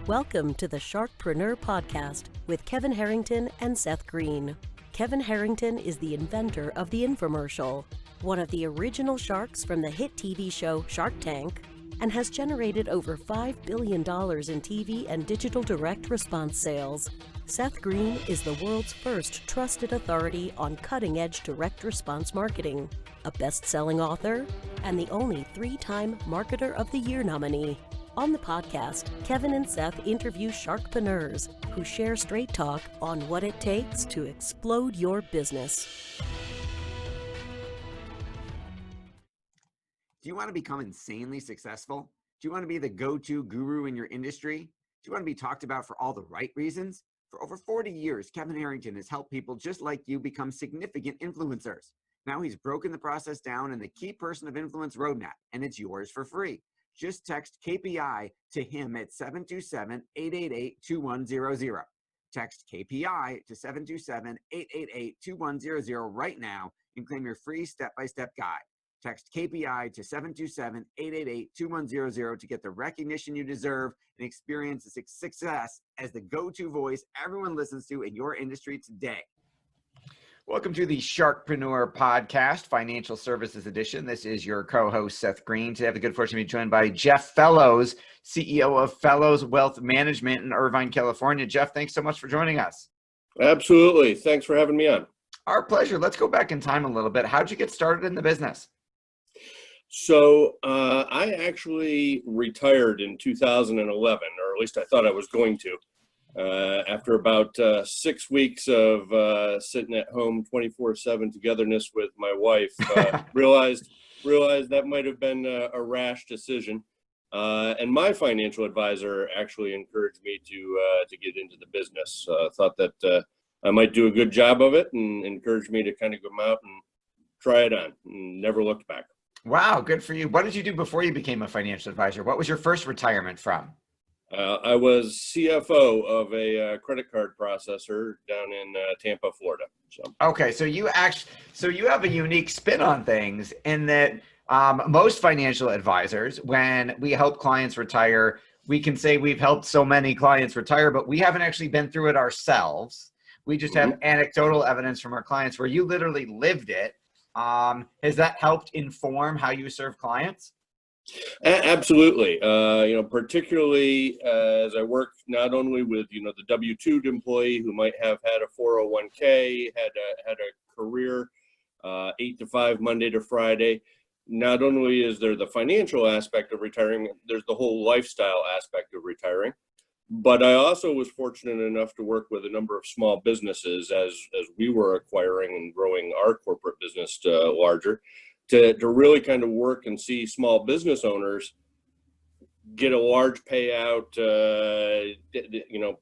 Welcome to the SharkPreneur podcast with Kevin Harrington and Seth Greene. Kevin Harrington is the inventor of the infomercial, one of the original sharks from the hit TV show Shark Tank, and has generated over $5 billion in TV and digital direct response sales. Seth Greene is the world's first trusted authority on cutting-edge direct response marketing, a best-selling author, and the only 3-time Marketer of the Year nominee. On the podcast, Kevin and Seth interview sharkpreneurs who share straight talk on what it takes to explode your business. Do you want to become insanely successful? Do you want to be the go-to guru in your industry? Do you want to be talked about for all the right reasons? For over 40 years, Kevin Harrington has helped people just like you become significant influencers. Now he's broken the process down in the Key Person of Influence roadmap, and it's yours for free. Just text KPI to him at 727-888-2100. Text KPI to 727-888-2100 right now and claim your free step-by-step guide. Text KPI to 727-888-2100 to get the recognition you deserve and experience the success as the go-to voice everyone listens to in your industry today. Welcome to the SharkPreneur podcast, Financial Services Edition. This is your co-host, Seth Greene. Today I have the good fortune to be joined by Geoff Fellows, CEO of Fellows Wealth Management in Irvine, California. Geoff, thanks so much for joining us. Absolutely. Thanks for having me on. Our pleasure. Let's go back in time a little bit. How'd you get started in the business? So I actually retired in 2011, or at least I thought I was going to. After about 6 weeks of sitting at home 24/7 togetherness with my wife, realized that might have been a rash decision. And my financial advisor actually encouraged me to get into the business. Thought that I might do a good job of it and encouraged me to kind of come out and try it on, and never looked back. Wow, good for you. What did you do before you became a financial advisor? What was your first retirement from? I was CFO of a credit card processor down in Tampa, Florida. Okay, so you have a unique spin on things in that most financial advisors, when we help clients retire, we can say we've helped so many clients retire, but we haven't actually been through it ourselves. We just have anecdotal evidence from our clients where you literally lived it. Has that helped inform how you serve clients? Absolutely. Particularly as I work not only with, the W-2 employee who might have had a 401k, had a career, 8 to 5, Monday to Friday. Not only is there the financial aspect of retiring, there's the whole lifestyle aspect of retiring. But I also was fortunate enough to work with a number of small businesses as we were acquiring and growing our corporate business larger, to really kind of work and see small business owners get a large payout,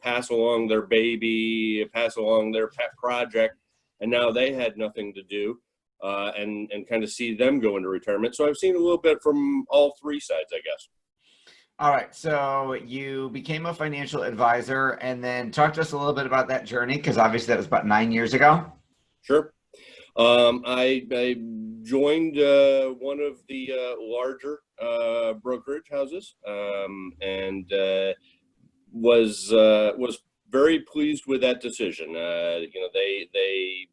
pass along their baby, pass along their pet project, and now they had nothing to do, and kind of see them go into retirement. So I've seen a little bit from all three sides, I guess. All right, so you became a financial advisor, and then talk to us a little bit about that journey, because obviously that was about 9 years ago. Sure. I joined one of the larger brokerage houses, and was very pleased with that decision. They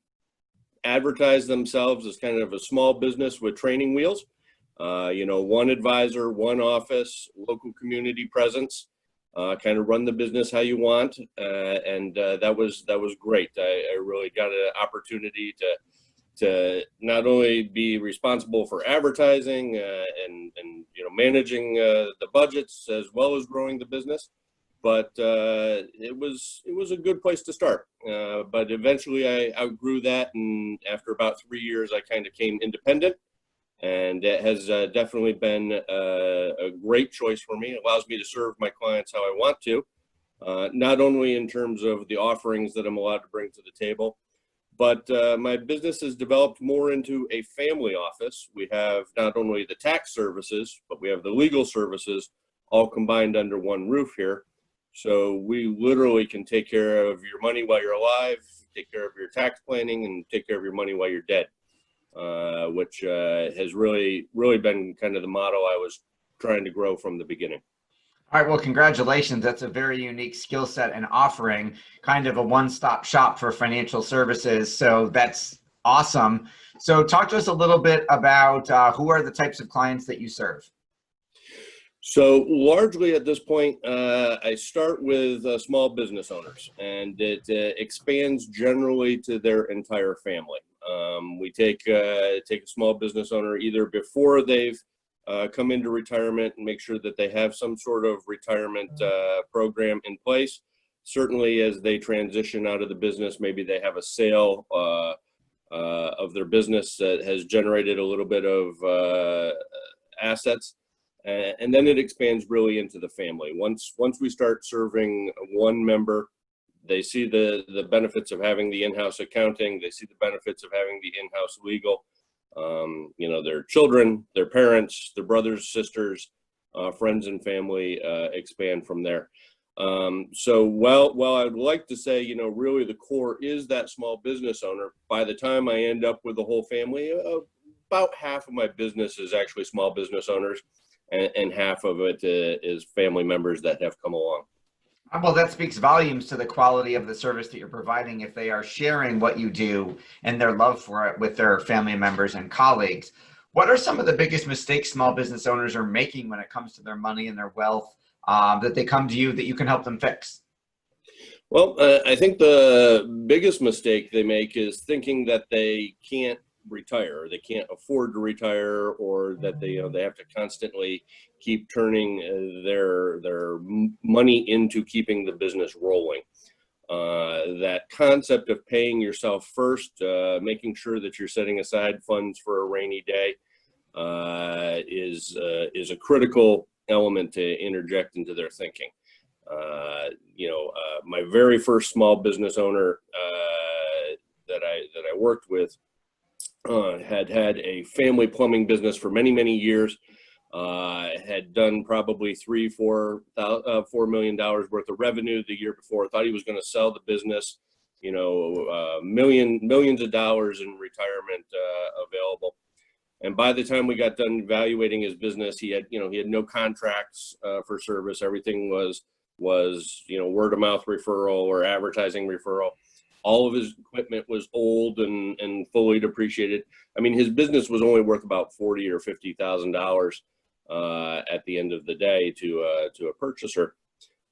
advertised themselves as kind of a small business with training wheels. One advisor, one office, local community presence, kind of run the business how you want. And that was great. I really got an opportunity to not only be responsible for advertising and managing the budgets as well as growing the business, but it was a good place to start. But eventually I outgrew that, and after about 3 years, I kind of came independent. And it has definitely been a great choice for me. It allows me to serve my clients how I want to, not only in terms of the offerings that I'm allowed to bring to the table, but my business has developed more into a family office. We have not only the tax services, but we have the legal services all combined under one roof here. So we literally can take care of your money while you're alive, take care of your tax planning, and take care of your money while you're dead. Which has really been kind of the model I was trying to grow from the beginning. All right, well, congratulations. That's a very unique skill set and offering, kind of a one-stop shop for financial services. So that's awesome. So talk to us a little bit about who are the types of clients that you serve? So largely at this point, I start with small business owners, and it expands generally to their entire family. We take a small business owner either before they've come into retirement and make sure that they have some sort of retirement program in place. Certainly, as they transition out of the business, maybe they have a sale of their business that has generated a little bit of assets. And then it expands really into the family. Once we start serving one member, they see the benefits of having the in-house accounting. They see the benefits of having the in-house legal. Their children, their parents, their brothers, sisters, friends, and family expand from there. So while I'd like to say, really the core is that small business owner, by the time I end up with the whole family, about half of my business is actually small business owners. And half of it is family members that have come along. Well, that speaks volumes to the quality of the service that you're providing if they are sharing what you do and their love for it with their family members and colleagues. What are some of the biggest mistakes small business owners are making when it comes to their money and their wealth that they come to you that you can help them fix? Well, I think the biggest mistake they make is thinking that they can't retire, or they can't afford to retire, or that they have to constantly keep turning their money into keeping the business rolling. That concept of paying yourself first, making sure that you're setting aside funds for a rainy day, is a critical element to interject into their thinking. My very first small business owner that I worked with had a family plumbing business for many years. Had done probably $4 million worth of revenue the year before. Thought he was going to sell the business, millions of dollars in retirement available. And by the time we got done evaluating his business, he had no contracts for service. Everything was word of mouth referral or advertising referral. All of his equipment was old and fully depreciated. I mean, his business was only worth about $40,000 or $50,000 at the end of the day to a purchaser.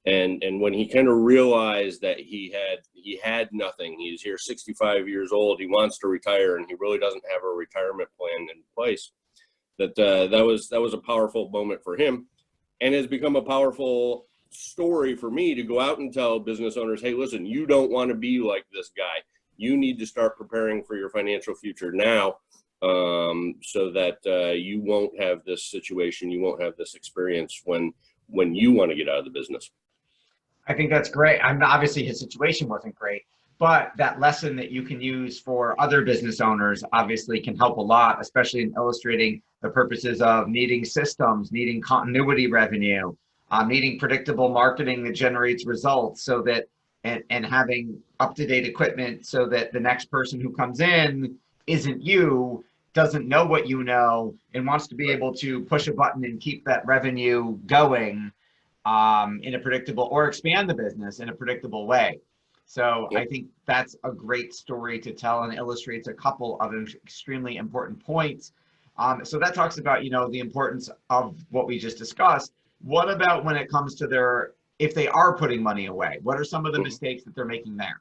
And when he kind of realized that he had nothing, he's here 65 years old, he wants to retire, and he really doesn't have a retirement plan in place. That was a powerful moment for him, and has become a powerful story for me to go out and tell business owners, hey, listen, you don't want to be like this guy. You need to start preparing for your financial future now, so that you won't have this situation, you won't have this experience when you want to get out of the business. I think that's great. Obviously his situation wasn't great, but that lesson that you can use for other business owners obviously can help a lot, especially in illustrating the purposes of needing systems, needing continuity revenue, needing predictable marketing that generates results, so that and having up-to-date equipment so that the next person who comes in isn't you, doesn't know what you know, and wants to be able to push a button and keep that revenue going in a predictable, or expand the business in a predictable way. So I think that's a great story to tell and illustrates a couple of extremely important points. So that talks about, the importance of what we just discussed. What about when it comes to if they are putting money away? What are some of the mistakes that they're making there?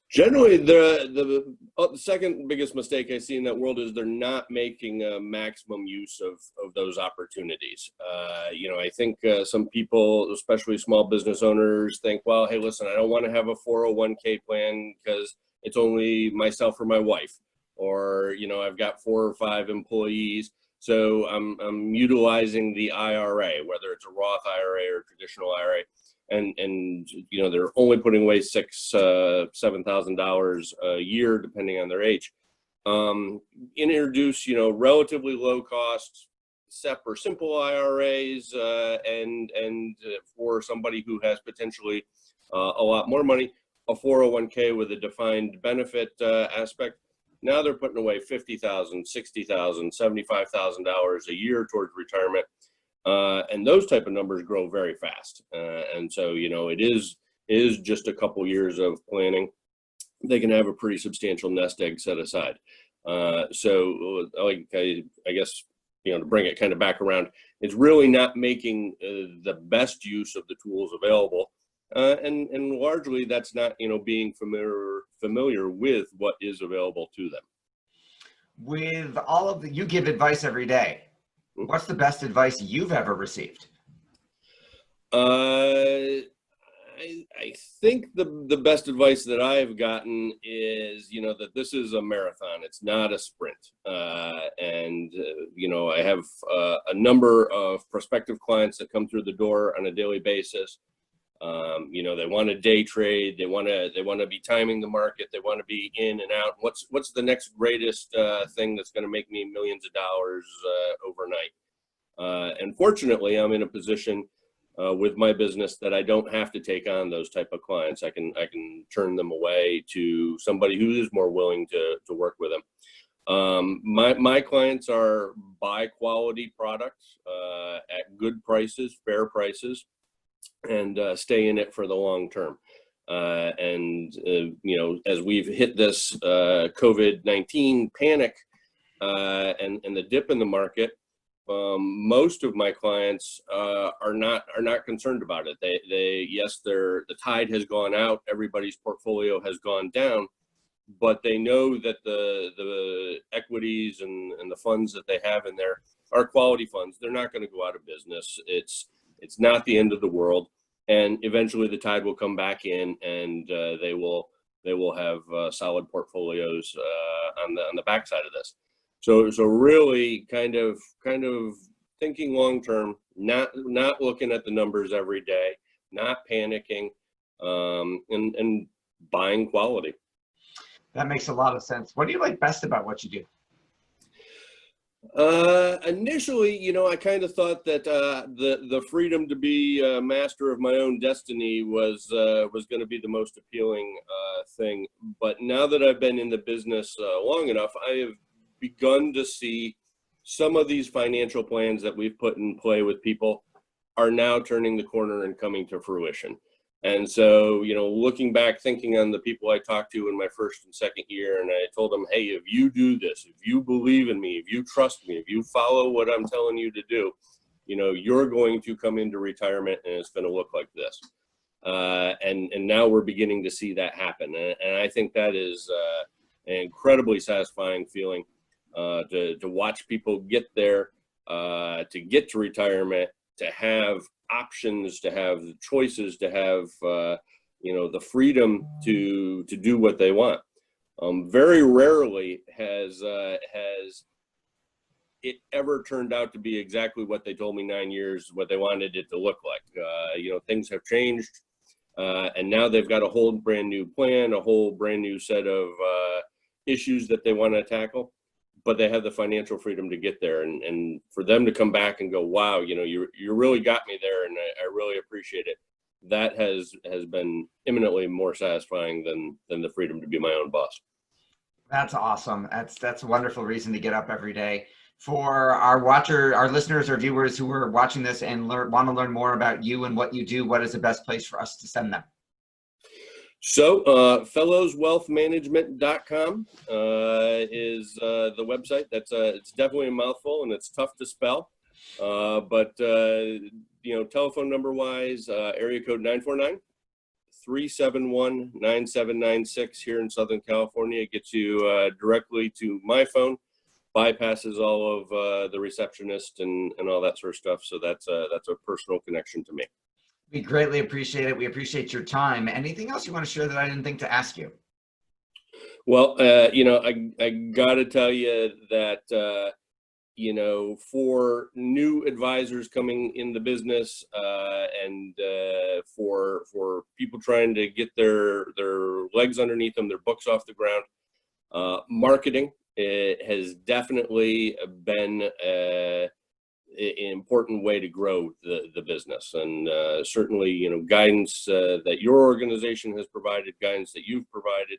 Generally, the second biggest mistake I see in that world is they're not making a maximum use of those opportunities. I think some people, especially small business owners, think, well, hey, listen, I don't want to have a 401k plan because it's only myself or my wife, or I've got 4 or 5 employees, so I'm utilizing the IRA, whether it's a Roth IRA or traditional IRA. And they're only putting away $7,000 a year, depending on their age. Introduce relatively low cost SEP or simple IRAs, and for somebody who has potentially a lot more money, a 401k with a defined benefit aspect. Now they're putting away $50,000, $60,000, $75,000 a year towards retirement. And those type of numbers grow very fast. And so, it is just a couple years of planning. They can have a pretty substantial nest egg set aside. So like, I guess, to bring it kind of back around, it's really not making the best use of the tools available. And largely that's not, being familiar with what is available to them. With all of you give advice every day. What's the best advice you've ever received? I think the best advice that I've gotten is, that this is a marathon. It's not a sprint. And I have a number of prospective clients that come through the door on a daily basis. They want to day trade. They want to be timing the market. They want to be in and out. What's the next greatest thing that's going to make me millions of dollars overnight? And fortunately, I'm in a position with my business that I don't have to take on those type of clients. I can turn them away to somebody who is more willing to work with them. My clients are buy quality products at good prices, fair prices, and stay in it for the long term. As we've hit this COVID-19 panic and the dip in the market, most of my clients are not concerned about it. Yes, the tide has gone out. Everybody's portfolio has gone down, but they know that the equities and the funds that they have in there are quality funds. They're not going to go out of business. It's not the end of the world, and eventually the tide will come back in, and they will have solid portfolios on the backside of this. So really kind of thinking long term, not looking at the numbers every day, not panicking, and buying quality. That makes a lot of sense. What do you like best about what you do? Initially, I kind of thought that the freedom to be master of my own destiny was going to be the most appealing thing. But now that I've been in the business long enough, I have begun to see some of these financial plans that we've put in play with people are now turning the corner and coming to fruition. And so, looking back, thinking on the people I talked to in my first and second year, and I told them, hey, if you do this, if you believe in me, if you trust me, if you follow what I'm telling you to do, you're going to come into retirement and it's going to look like this. And now we're beginning to see that happen. And I think that is an incredibly satisfying feeling. To watch people get there, to get to retirement, to have options, to have choices, to have the freedom to do what they want. Very rarely has it ever turned out to be exactly what they told me 9 years, what they wanted it to look like. Things have changed, and now they've got a whole brand new plan, a whole brand new set of issues that they want to tackle. But they have the financial freedom to get there, and for them to come back and go, wow, you really got me there, and I really appreciate it. That has been eminently more satisfying than the freedom to be my own boss. That's awesome. That's a wonderful reason to get up every day. For our listeners or viewers who are watching this and want to learn more about you and what you do, what is the best place for us to send them? So fellowswealthmanagement.com is the website. It's definitely a mouthful and it's tough to spell. But telephone number wise, area code 949-371-9796 here in Southern California. It gets you directly to my phone, bypasses all of the receptionist and all that sort of stuff. So that's a personal connection to me. We greatly appreciate it. We appreciate your time. Anything else you want to share that I didn't think to ask you? Well, I got to tell you that, for new advisors coming in the business and for people trying to get their legs underneath them, their books off the ground, marketing has definitely been an important way to grow the business, and certainly guidance that your organization has provided, guidance that you've provided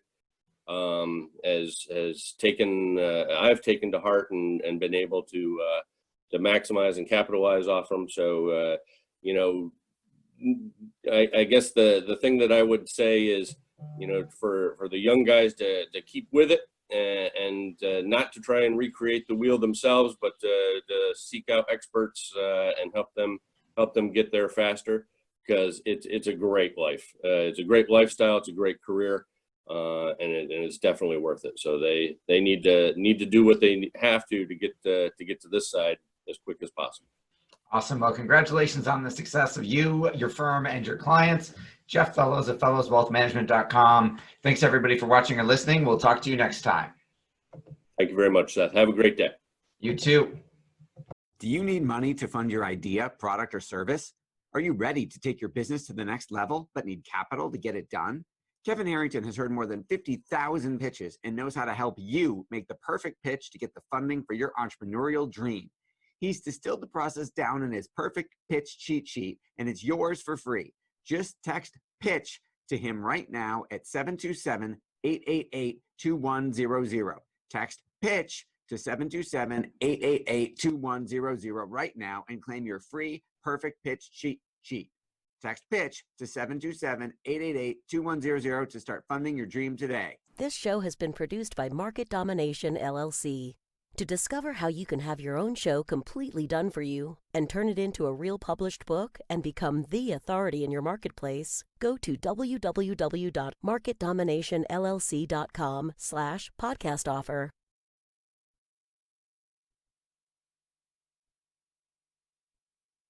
has taken I've taken to heart and been able to maximize and capitalize off them. So, you know, I guess the thing that I would say is, you know, for the young guys to keep with it and not to try and recreate the wheel themselves, but to seek out experts and help them get there faster, because it's a great life. It's a great lifestyle. It's a great career, and it's definitely worth it. So they need to do what they have to get to this side as quick as possible. Awesome. Well, congratulations on the success of you, your firm, and your clients. Geoff Fellows of fellowswealthmanagement.com. Thanks, everybody, for watching or listening. We'll talk to you next time. Thank you very much, Seth. Have a great day. You too. Do you need money to fund your idea, product, or service? Are you ready to take your business to the next level but need capital to get it done? Kevin Harrington has heard more than 50,000 pitches and knows how to help you make the perfect pitch to get the funding for your entrepreneurial dream. He's distilled the process down in his perfect pitch cheat sheet, and it's yours for free. Just text PITCH to him right now at 727-888-2100. Text PITCH to 727-888-2100 right now and claim your free perfect pitch cheat sheet. Text PITCH to 727-888-2100 to start funding your dream today. This show has been produced by Market Domination, LLC. To discover how you can have your own show completely done for you and turn it into a real published book and become the authority in your marketplace, go to www.marketdominationllc.com/podcast offer.